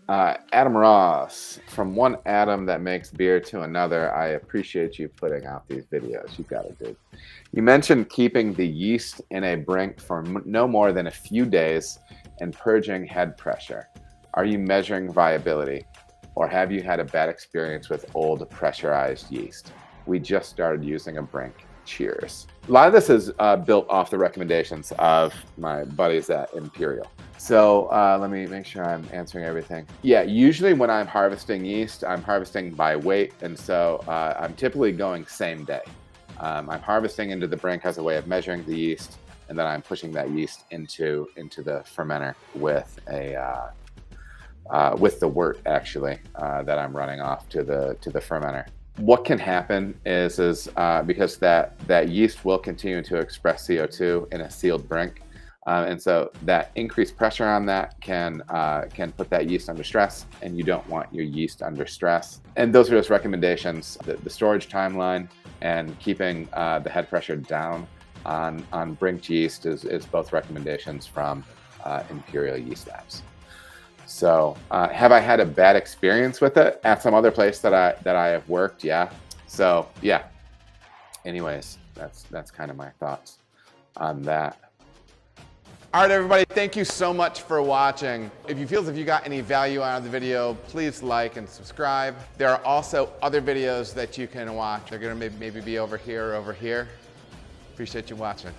Adam Ross, from one Adam that makes beer to another, I appreciate you putting out these videos. You've got it, dude. You mentioned keeping the yeast in a brink for no more than a few days and purging head pressure. Are you measuring viability, or have you had a bad experience with old pressurized yeast? We just started using a brink. Cheers. A lot of this is built off the recommendations of my buddies at Imperial. So let me make sure I'm answering everything. Yeah, usually when I'm harvesting yeast, I'm harvesting by weight, and so I'm typically going same day. I'm harvesting into the brink as a way of measuring the yeast, and then I'm pushing that yeast into the fermenter with a with the wort actually that I'm running off to the fermenter. What can happen is because that yeast will continue to express CO2 in a sealed brink, and so that increased pressure on that can put that yeast under stress, and you don't want your yeast under stress. And those are just recommendations. The storage timeline and keeping the head pressure down on brinked yeast is both recommendations from Imperial Yeast Labs. So have I had a bad experience with it at some other place that I have worked? Yeah. So yeah. Anyways, that's kind of my thoughts on that. All right, everybody, thank you so much for watching. If you feel as if you got any value out of the video, please like and subscribe. There are also other videos that you can watch. They're gonna maybe be over here or over here. Appreciate you watching.